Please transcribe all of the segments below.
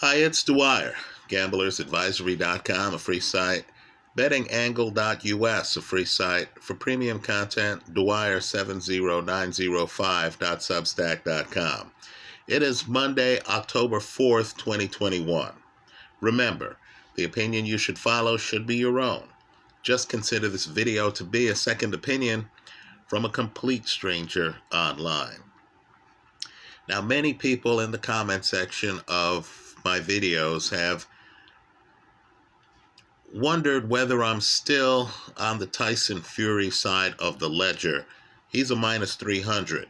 Hi, it's Dwyer, gamblersadvisory.com, a free site, bettingangle.us, a free site, for premium content, Dwyer70905.substack.com. It is Monday, October 4th, 2021. Remember, the opinion you should follow should be your own. Just consider this video to be a second opinion from a complete stranger online. Now, many people in the comment section of my videos have wondered whether I'm still on the Tyson Fury side of the ledger. He's a minus 300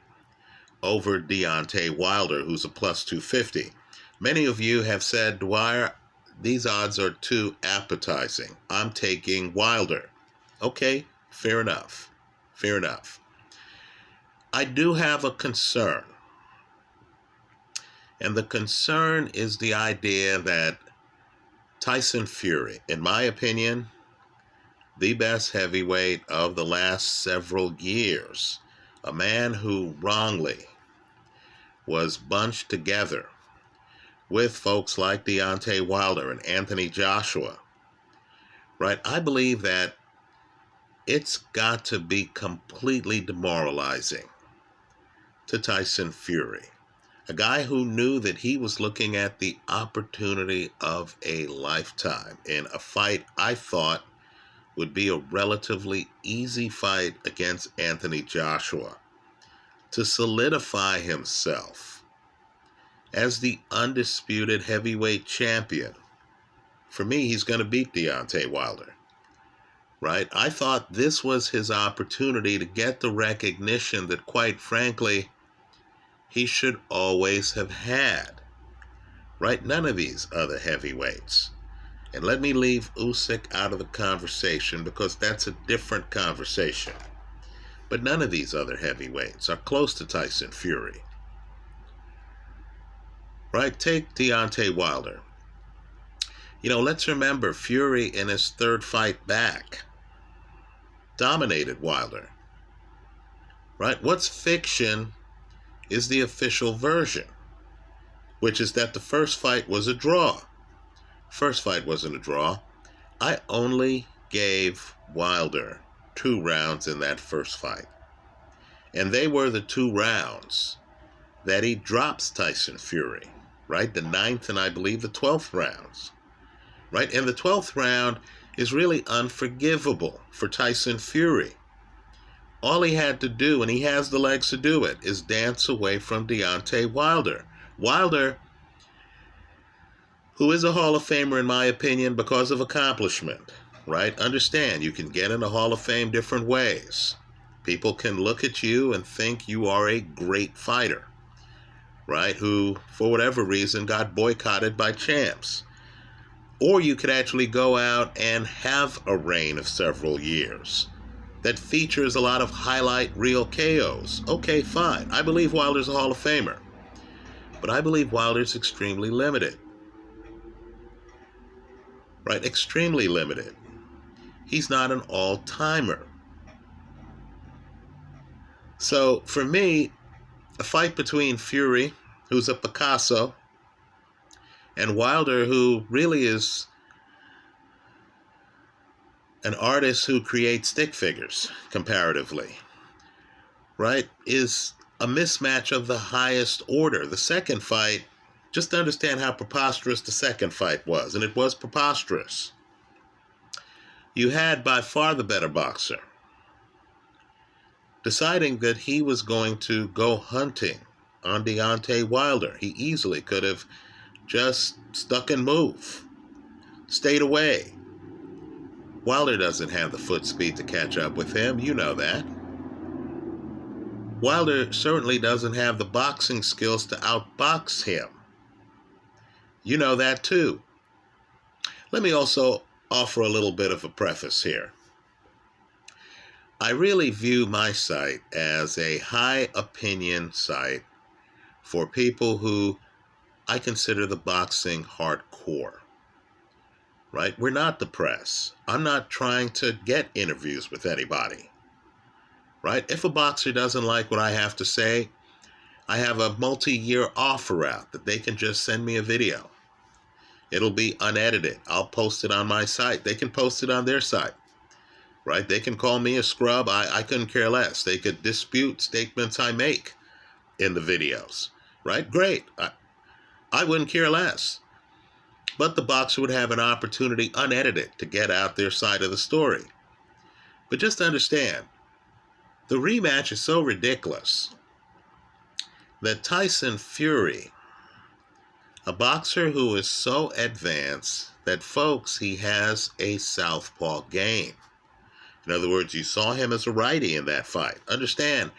over Deontay Wilder, who's a plus 250. Many of you have said, Dwyer, these odds are too appetizing. I'm taking Wilder. Okay, fair enough. Fair enough. I do have a concern. And the concern is the idea that Tyson Fury, in my opinion, the best heavyweight of the last several years, a man who wrongly was bunched together with folks like Deontay Wilder and Anthony Joshua, right? I believe that it's got to be completely demoralizing to Tyson Fury. A guy who knew that he was looking at the opportunity of a lifetime in a fight I thought would be a relatively easy fight against Anthony Joshua, to solidify himself as the undisputed heavyweight champion. For me, he's going to beat Deontay Wilder, right? I thought this was his opportunity to get the recognition that, quite frankly, he should always have had, right? None of these other heavyweights. And let me leave Usyk out of the conversation because that's a different conversation. But none of these other heavyweights are close to Tyson Fury, right? Take Deontay Wilder. You know, let's remember Fury in his third fight back dominated Wilder, right? What's fiction is the official version, which is that the first fight was a draw. First fight wasn't a draw. I only gave Wilder 2 rounds in that first fight. And they were the 2 rounds that he drops Tyson Fury, right? The 9th and I believe the 12th rounds, right? And the 12th round is really unforgivable for Tyson Fury. All he had to do, and he has the legs to do it, is dance away from Deontay Wilder. Wilder, who is a Hall of Famer in my opinion because of accomplishment, right? Understand, you can get in the Hall of Fame different ways. People can look at you and think you are a great fighter, right? Who, for whatever reason, got boycotted by champs. Or you could actually go out and have a reign of several years that features a lot of highlight reel KOs. Okay, fine. I believe Wilder's a Hall of Famer. But I believe Wilder's extremely limited. Right? Extremely limited. He's not an all-timer. So, for me, a fight between Fury, who's a Picasso, and Wilder, who really is an artist who creates stick figures, comparatively, right, is a mismatch of the highest order. The second fight, just understand how preposterous the second fight was, and it was preposterous. You had by far the better boxer deciding that he was going to go hunting on Deontay Wilder. He easily could have just stuck and move, stayed away. Wilder doesn't have the foot speed to catch up with him. You know that. Wilder certainly doesn't have the boxing skills to outbox him. You know that too. Let me also offer a little bit of a preface here. I really view my site as a high opinion site for people who I consider the boxing hardcore. Right? We're not the press. I'm not trying to get interviews with anybody. Right? If a boxer doesn't like what I have to say, I have a multi-year offer out that they can just send me a video. It'll be unedited. I'll post it on my site. They can post it on their site, right? They can call me a scrub. I couldn't care less. They could dispute statements I make in the videos, right? Great. I wouldn't care less. But the boxer would have an opportunity unedited to get out their side of the story. But just understand, the rematch is so ridiculous that Tyson Fury, a boxer who is so advanced that, folks, he has a southpaw game. In other words, you saw him as a righty in that fight. Understand,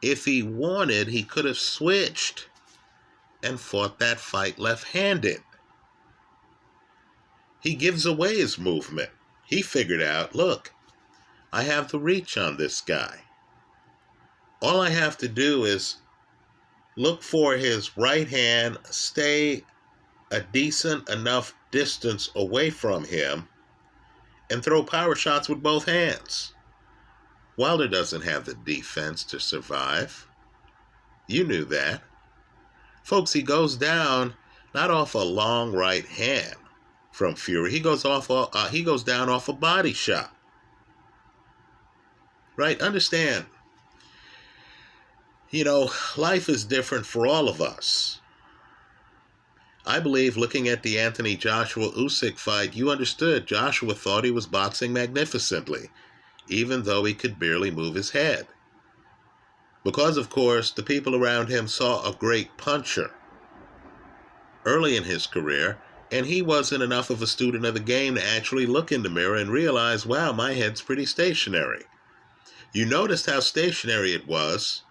if he wanted, he could have switched and fought that fight left-handed. He gives away his movement. He figured out, look, I have the reach on this guy. All I have to do is look for his right hand, stay a decent enough distance away from him, and throw power shots with both hands. Wilder doesn't have the defense to survive. You knew that. Folks, he goes down not off a long right hand from Fury. He goes down off a body shot. Right? Understand, life is different for all of us. I believe, looking at the Anthony Joshua Usyk fight, you understood Joshua thought he was boxing magnificently, even though he could barely move his head. Because, of course, the people around him saw a great puncher early in his career, and he wasn't enough of a student of the game to actually look in the mirror and realize, wow, my head's pretty stationary. You noticed how stationary it was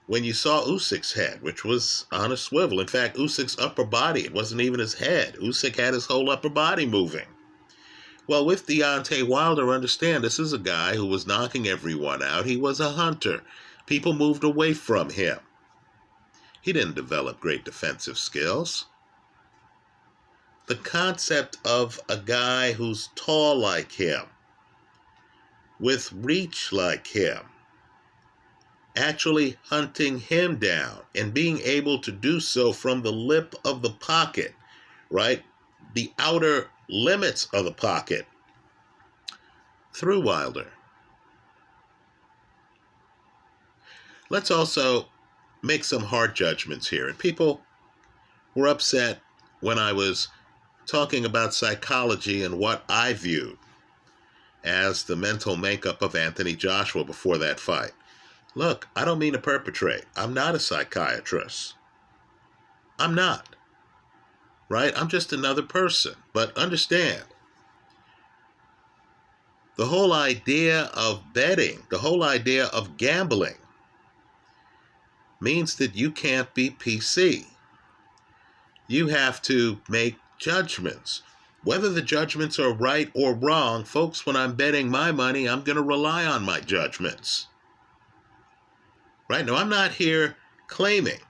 when you saw Usyk's head, which was on a swivel. In fact, Usyk's upper body, it wasn't even his head. Usyk had his whole upper body moving. Well, with Deontay Wilder, understand, this is a guy who was knocking everyone out. He was a hunter. People moved away from him. He didn't develop great defensive skills. The concept of a guy who's tall like him, with reach like him, actually hunting him down and being able to do so from the lip of the pocket, right? The outer limits of the pocket, through Wilder. Let's also make some hard judgments here. And people were upset when I was talking about psychology and what I viewed as the mental makeup of Anthony Joshua before that fight. Look, I don't mean to perpetrate. I'm not a psychiatrist. I'm not. Right? I'm just another person. But understand, the whole idea of betting, the whole idea of gambling, means that you can't be PC. You have to make judgments. Whether the judgments are right or wrong, folks, when I'm betting my money, I'm going to rely on my judgments. Right? Now, I'm not here claiming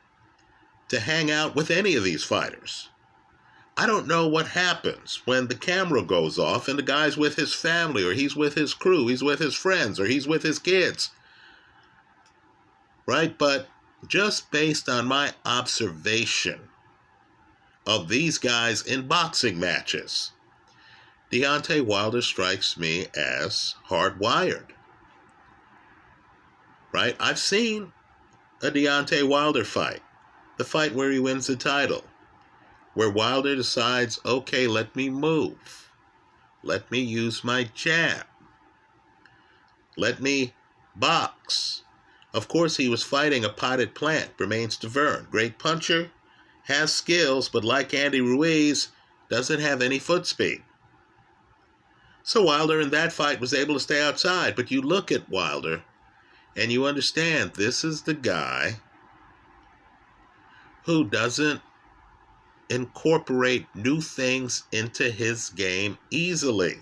to hang out with any of these fighters. I don't know what happens when the camera goes off and the guy's with his family, or he's with his crew, he's with his friends, or he's with his kids. Right? But just based on my observation of these guys in boxing matches, Deontay Wilder strikes me as hardwired. Right? I've seen a Deontay Wilder fight, the fight where he wins the title, where Wilder decides, okay, let me move. Let me use my jab. Let me box. Of course, he was fighting a potted plant, Bermane Stiverne. Great puncher, has skills, but like Andy Ruiz, doesn't have any foot speed. So Wilder in that fight was able to stay outside. But you look at Wilder and you understand, this is the guy who doesn't incorporate new things into his game easily.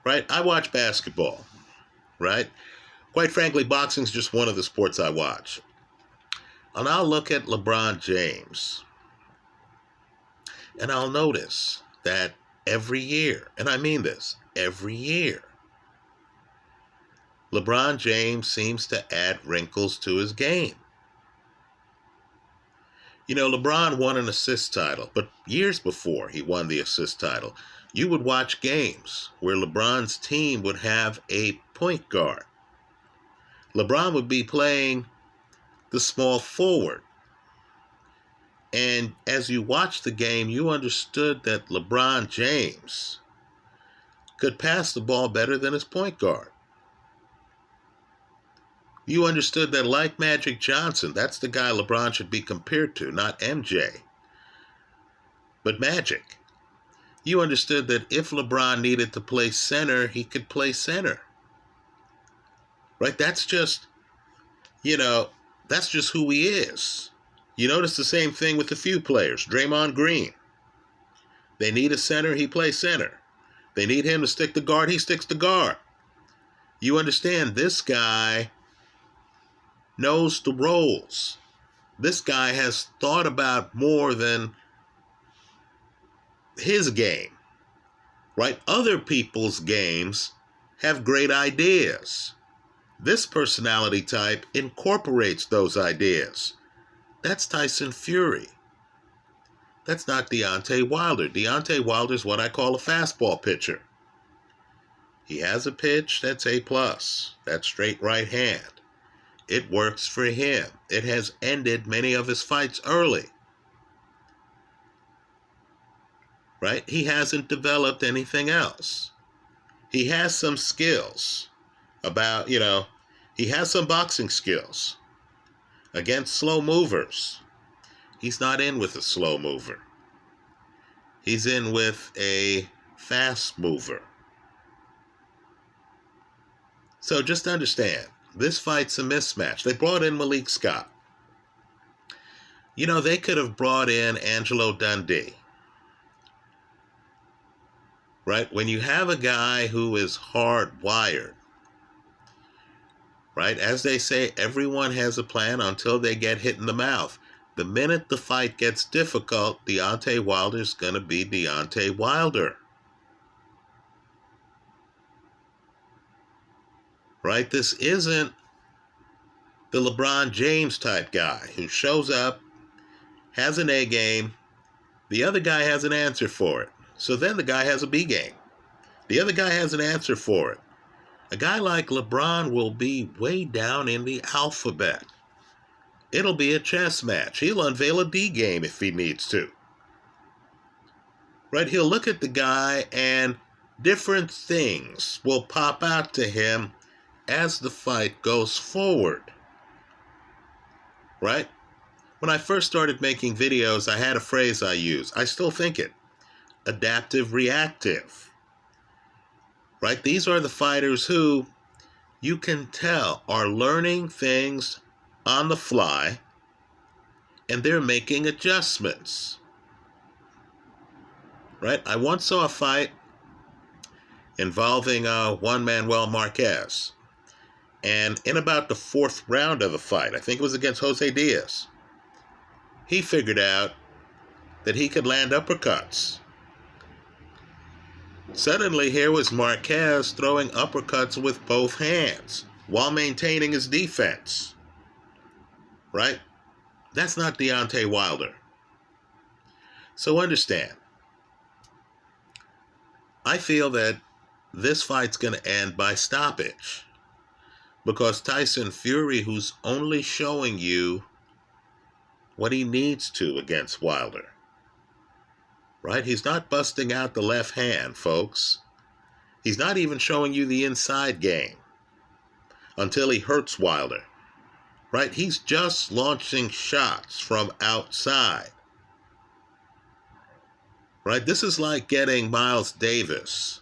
Right? I watch basketball. Right? Quite frankly, boxing is just one of the sports I watch. And I'll look at LeBron James, and I'll notice that every year, and I mean this, every year, LeBron James seems to add wrinkles to his game. You know, LeBron won an assist title, but years before he won the assist title, you would watch games where LeBron's team would have a point guard. LeBron would be playing the small forward. And as you watched the game, you understood that LeBron James could pass the ball better than his point guard. You understood that, like Magic Johnson, that's the guy LeBron should be compared to, not MJ, but Magic. You understood that if LeBron needed to play center, he could play center. Right? That's just who he is. You notice the same thing with a few players. Draymond Green. They need a center, he plays center. They need him to stick the guard, he sticks the guard. You understand, this guy knows the roles. This guy has thought about more than his game, right? Other people's games have great ideas. This personality type incorporates those ideas. That's Tyson Fury. That's not Deontay Wilder. Deontay Wilder is what I call a fastball pitcher. He has a pitch that's A+. That's straight right hand. It works for him. It has ended many of his fights early. Right? He hasn't developed anything else. He has some skills he has some boxing skills against slow movers. He's not in with a slow mover. He's in with a fast mover. So just understand, this fight's a mismatch. They brought in Malik Scott. They could have brought in Angelo Dundee. Right? When you have a guy who is hardwired, right? As they say, everyone has a plan until they get hit in the mouth. The minute the fight gets difficult, Deontay Wilder's going to be Deontay Wilder. Right? This isn't the LeBron James type guy who shows up, has an A game, the other guy has an answer for it. So then the guy has a B game. The other guy has an answer for it. A guy like LeBron will be way down in the alphabet. It'll be a chess match. He'll unveil a D game if he needs to. Right? He'll look at the guy and different things will pop out to him as the fight goes forward. Right? When I first started making videos, I had a phrase I used. I still think it. Adaptive reactive. Right? These are the fighters who you can tell are learning things on the fly and they're making adjustments. Right? I once saw a fight involving Juan Manuel Marquez. And in about the fourth round of the fight, I think it was against Jose Diaz, he figured out that he could land uppercuts. Suddenly, here was Marquez throwing uppercuts with both hands while maintaining his defense. Right? That's not Deontay Wilder. So understand, I feel that this fight's going to end by stoppage because Tyson Fury, who's only showing you what he needs to against Wilder, right? He's not busting out the left hand, folks. He's not even showing you the inside game until he hurts Wilder, right? He's just launching shots from outside, right? This is like getting Miles Davis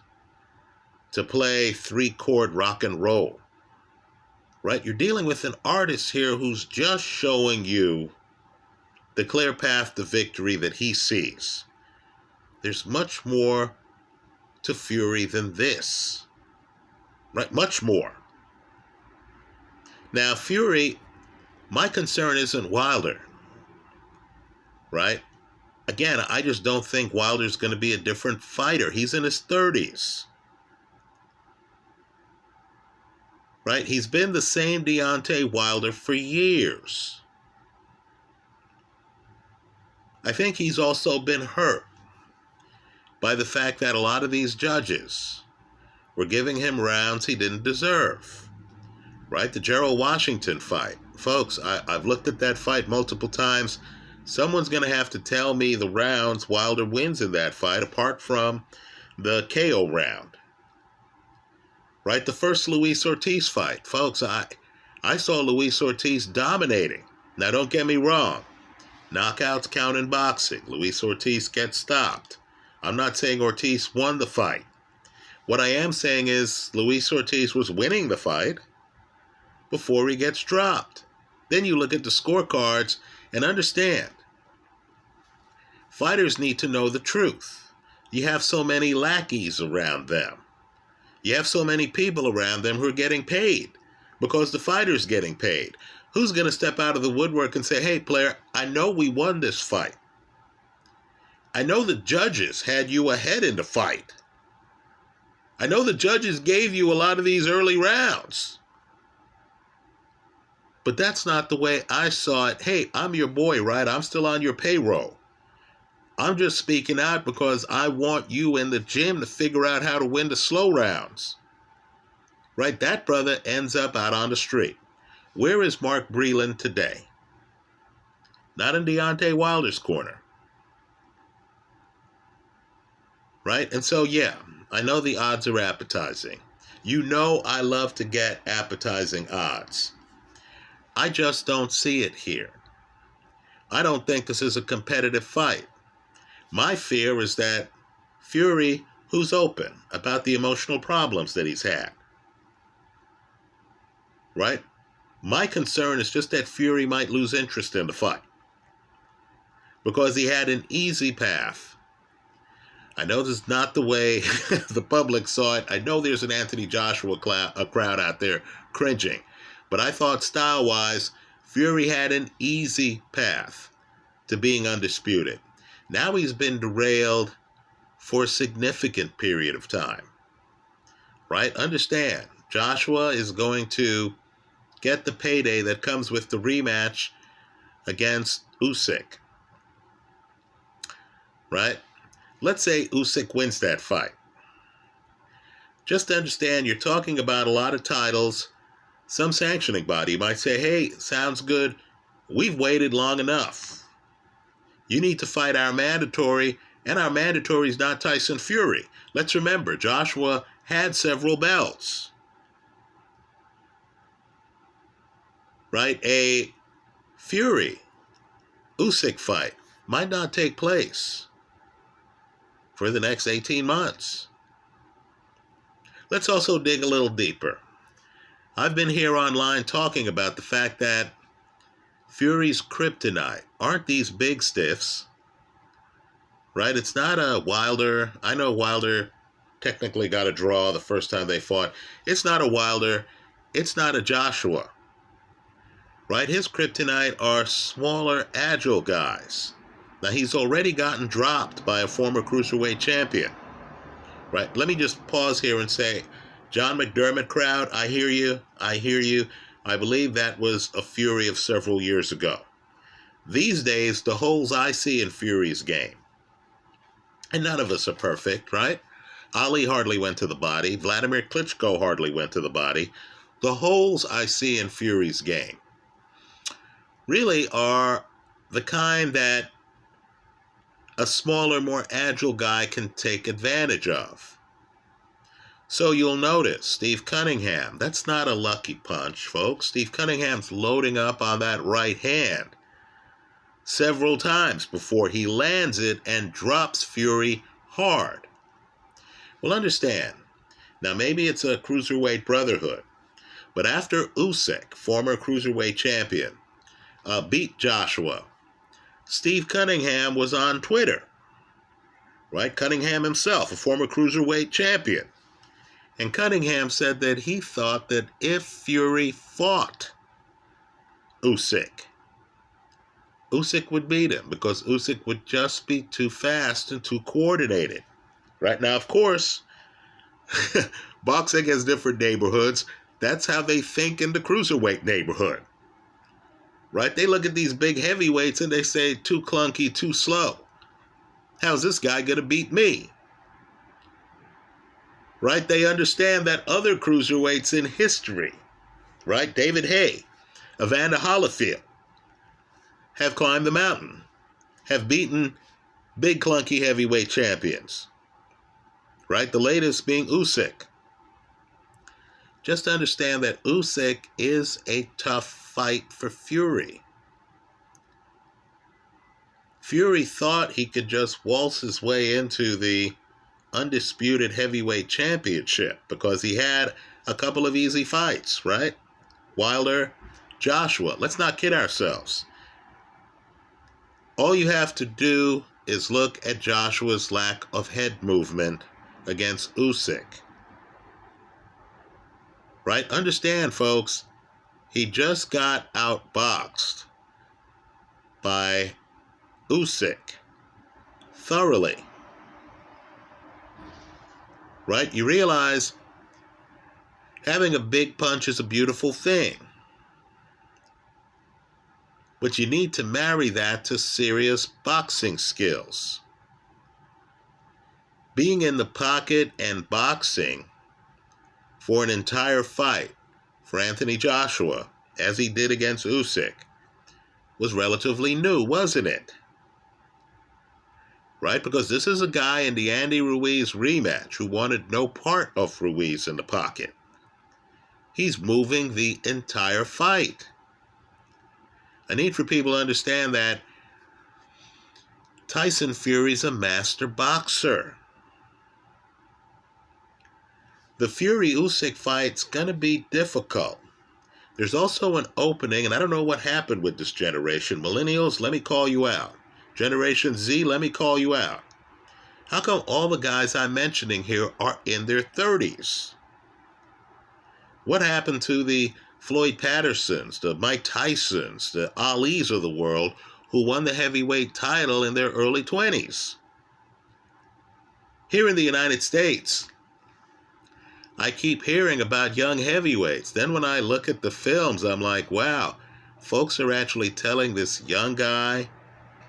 to play 3-chord rock and roll, right? You're dealing with an artist here who's just showing you the clear path to victory that he sees. There's much more to Fury than this, right? Much more. Now, Fury, my concern isn't Wilder, right? Again, I just don't think Wilder's going to be a different fighter. He's in his 30s, right? He's been the same Deontay Wilder for years. I think he's also been hurt by the fact that a lot of these judges were giving him rounds he didn't deserve. Right? The Gerald Washington fight. Folks, I've looked at that fight multiple times. Someone's going to have to tell me the rounds Wilder wins in that fight, apart from the KO round. Right? The first Luis Ortiz fight. Folks, I saw Luis Ortiz dominating. Now, don't get me wrong. Knockouts count in boxing. Luis Ortiz gets stopped. I'm not saying Ortiz won the fight. What I am saying is Luis Ortiz was winning the fight before he gets dropped. Then you look at the scorecards and understand. Fighters need to know the truth. You have so many lackeys around them. You have so many people around them who are getting paid because the fighter's getting paid. Who's going to step out of the woodwork and say, hey, player, I know we won this fight. I know the judges had you ahead in the fight. I know the judges gave you a lot of these early rounds. But that's not the way I saw it. Hey, I'm your boy, right? I'm still on your payroll. I'm just speaking out because I want you in the gym to figure out how to win the slow rounds. Right? That brother ends up out on the street. Where is Mark Breland today? Not in Deontay Wilder's corner. Right? And so, yeah, I know the odds are appetizing. You know I love to get appetizing odds. I just don't see it here. I don't think this is a competitive fight. My fear is that Fury, who's open about the emotional problems that he's had, right? My concern is just that Fury might lose interest in the fight because he had an easy path. I know this is not the way the public saw it. I know there's an Anthony Joshua crowd out there cringing. But I thought style-wise, Fury had an easy path to being undisputed. Now he's been derailed for a significant period of time. Right? Understand, Joshua is going to get the payday that comes with the rematch against Usyk. Right? Let's say Usyk wins that fight. Just understand, you're talking about a lot of titles. Some sanctioning body might say, hey, sounds good. We've waited long enough. You need to fight our mandatory, and our mandatory is not Tyson Fury. Let's remember, Joshua had several belts. Right? A Fury Usyk fight might not take place for the next 18 months. Let's also dig a little deeper. I've been here online talking about the fact that Fury's kryptonite aren't these big stiffs, right? It's not a Wilder. I know Wilder technically got a draw the first time they fought. It's not a Wilder. It's not a Joshua, right? His kryptonite are smaller, agile guys. Now, he's already gotten dropped by a former cruiserweight champion, right? Let me just pause here and say, John McDermott crowd, I hear you. I hear you. I believe that was a Fury of several years ago. These days, the holes I see in Fury's game, and none of us are perfect, right? Ali hardly went to the body. Vladimir Klitschko hardly went to the body. The holes I see in Fury's game really are the kind that a smaller, more agile guy can take advantage of. So you'll notice Steve Cunningham, that's not a lucky punch, folks. Steve Cunningham's loading up on that right hand several times before he lands it and drops Fury hard. Well, understand, now maybe it's a cruiserweight brotherhood, but after Usyk, former cruiserweight champion, beat Joshua, Steve Cunningham was on Twitter, right? Cunningham himself, a former cruiserweight champion. And Cunningham said that he thought that if Fury fought Usyk would beat him because Usyk would just be too fast and too coordinated. Right now, of course, boxing has different neighborhoods. That's how they think in the cruiserweight neighborhood. right? They look at these big heavyweights and they say, too clunky, too slow. How's this guy going to beat me? Right? They understand that other cruiserweights in history, right? David Haye, Evander Holyfield, have climbed the mountain, have beaten big clunky heavyweight champions, right? The latest being Usyk. Just understand that Usyk is a tough fight for Fury. Fury thought he could just waltz his way into the undisputed heavyweight championship because he had a couple of easy fights, right? Wilder, Joshua. Let's not kid ourselves. All you have to do is look at Joshua's lack of head movement against Usyk. Right? Understand, folks, he just got outboxed by Usyk thoroughly. Right? You realize having a big punch is a beautiful thing. But you need to marry that to serious boxing skills. Being in the pocket and boxing for an entire fight for Anthony Joshua, as he did against Usyk, was relatively new, wasn't it? Right? Because this is a guy in the Andy Ruiz rematch who wanted no part of Ruiz in the pocket. He's moving the entire fight. I need for people to understand that Tyson Fury's a master boxer. The Fury-Usyk fight's going to be difficult. There's also an opening, and I don't know what happened with this generation. Millennials, let me call you out. Generation Z, let me call you out. How come all the guys I'm mentioning here are in their 30s? What happened to the Floyd Pattersons, the Mike Tysons, the Alis of the world who won the heavyweight title in their early 20s? Here in the United States, I keep hearing about young heavyweights. Then when I look at the films, I'm like, wow, folks are actually telling this young guy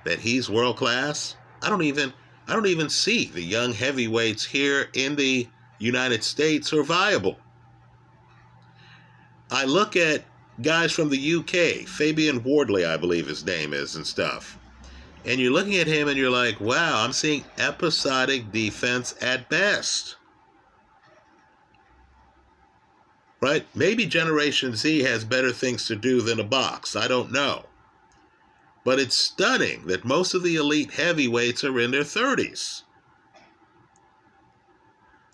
that he's world class. I don't even see the young heavyweights here in the United States are viable. I look at guys from the UK, Fabian Wardley, I believe his name is, and stuff. And you're looking at him and you're like, wow, I'm seeing episodic defense at best. Right? Maybe Generation Z has better things to do than a box. I don't know. But it's stunning that most of the elite heavyweights are in their 30s.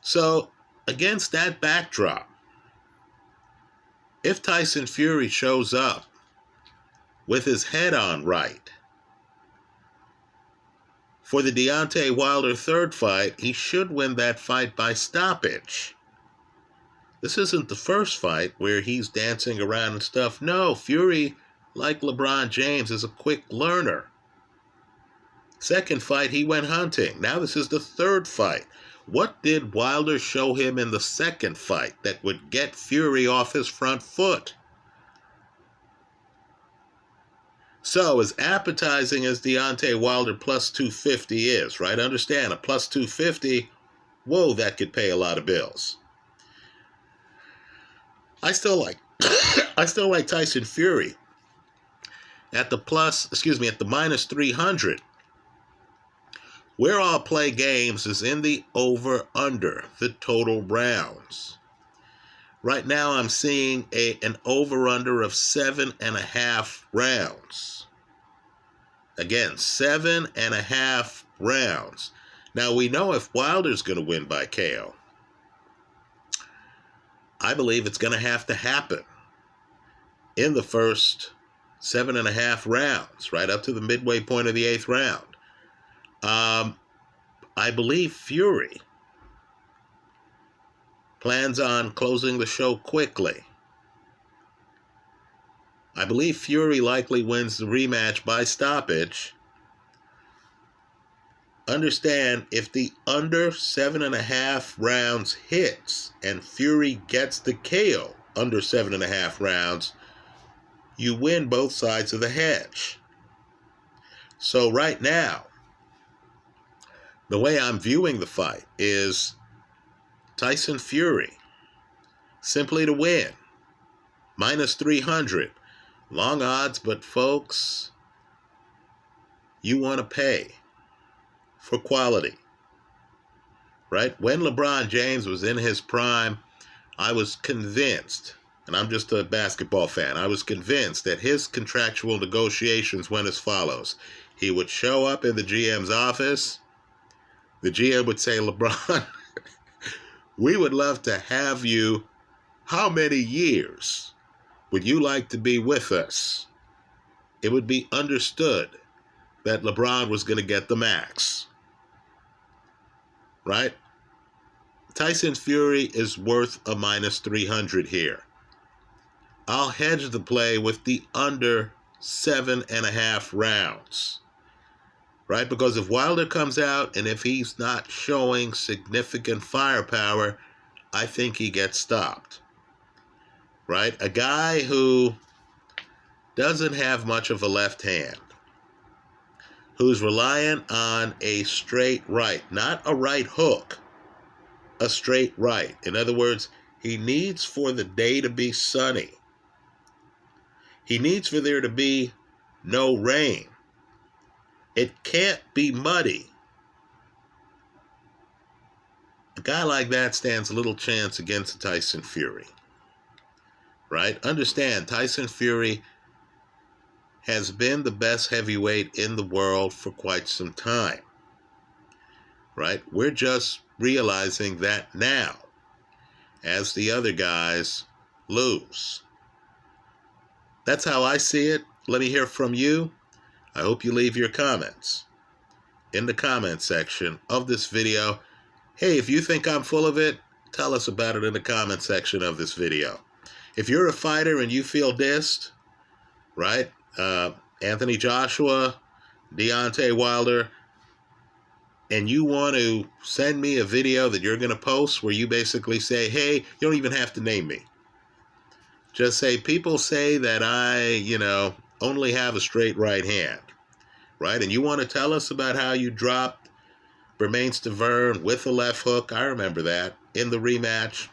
So, against that backdrop, if Tyson Fury shows up with his head on right for the Deontay Wilder third fight, he should win that fight by stoppage. This isn't the first fight where he's dancing around and stuff. No, Fury, like LeBron James, is a quick learner. Second fight, he went hunting. Now this is the third fight. What did Wilder show him in the second fight that would get Fury off his front foot? So, as appetizing as Deontay Wilder plus 250 is, right? Understand, a plus 250, whoa, that could pay a lot of bills. I still like Tyson Fury at the minus 300. Where I'll play games is in the over-under, the total rounds. Right now I'm seeing an over-under of 7.5 rounds. Again, 7.5 rounds. Now we know if Wilder's going to win by KO, I believe it's going to have to happen in the first 7.5 rounds, right up to the midway point of the 8th round. I believe Fury plans on closing the show quickly. I believe Fury likely wins the rematch by stoppage. Understand, if the under 7.5 rounds hits and Fury gets the KO under 7.5 rounds, you win both sides of the hedge. So right now, the way I'm viewing the fight is Tyson Fury, simply to win, minus 300. Long odds, but folks, you want to pay for quality, right? When LeBron James was in his prime, I was convinced, and I'm just a basketball fan, I was convinced that his contractual negotiations went as follows. He would show up in the GM's office. The GM would say, LeBron, we would love to have you. How many years would you like to be with us? It would be understood that LeBron was going to get the max, right? Tyson Fury is worth a minus 300 here. I'll hedge the play with the under 7.5 rounds, right? Because if Wilder comes out and if he's not showing significant firepower, I think he gets stopped, right? A guy who doesn't have much of a left hand, who's reliant on a straight right, not a right hook, a straight right. In other words, he needs for the day to be sunny. He needs for there to be no rain. It can't be muddy. A guy like that stands a little chance against Tyson Fury, right? Understand, Tyson Fury has been the best heavyweight in the world for quite some time, right? We're just realizing that now as the other guys lose. That's how I see it. Let me hear from you. I hope you leave your comments in the comment section of this video. Hey, if you think I'm full of it, tell us about it in the comment section of this video. If you're a fighter and you feel dissed, right? Anthony Joshua, Deontay Wilder, and you want to send me a video that you're going to post where you basically say, hey, you don't even have to name me. Just say, people say that I, only have a straight right hand, right? And you want to tell us about how you dropped Bermane Stiverne with a left hook, I remember that, in the rematch.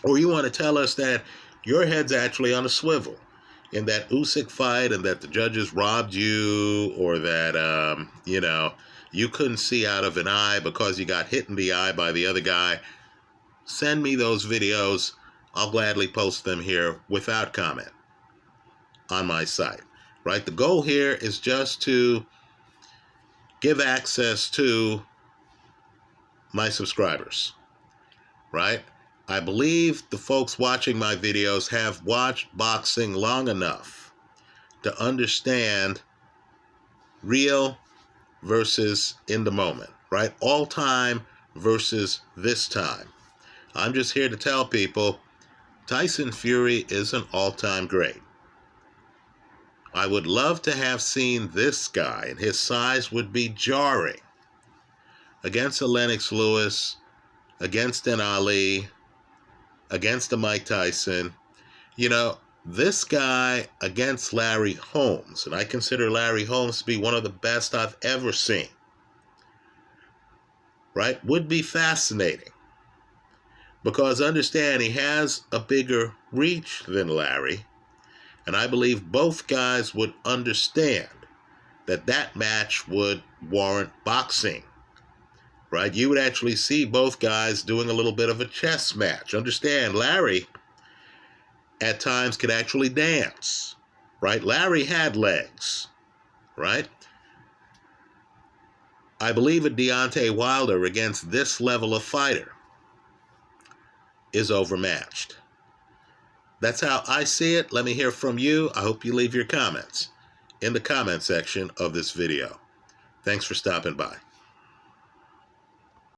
Or you want to tell us that your head's actually on a swivel in that Usyk fight and that the judges robbed you, or that, you couldn't see out of an eye because you got hit in the eye by the other guy. Send me those videos. I'll gladly post them here without comment on my site, right? The goal here is just to give access to my subscribers, right? I believe the folks watching my videos have watched boxing long enough to understand real versus in the moment, right? All time versus this time. I'm just here to tell people Tyson Fury is an all-time great. I would love to have seen this guy, and his size would be jarring, against a Lennox Lewis, against an Ali, against a Mike Tyson. This guy against Larry Holmes, and I consider Larry Holmes to be one of the best I've ever seen, right, would be fascinating. Because understand, he has a bigger reach than Larry, and I believe both guys would understand that that match would warrant boxing, right? You would actually see both guys doing a little bit of a chess match. Understand, Larry at times could actually dance, right? Larry had legs, right? I believe a Deontay Wilder against this level of fighter is overmatched. That's how I see it. Let me hear from you. I hope you leave your comments in the comment section of this video. Thanks for stopping by.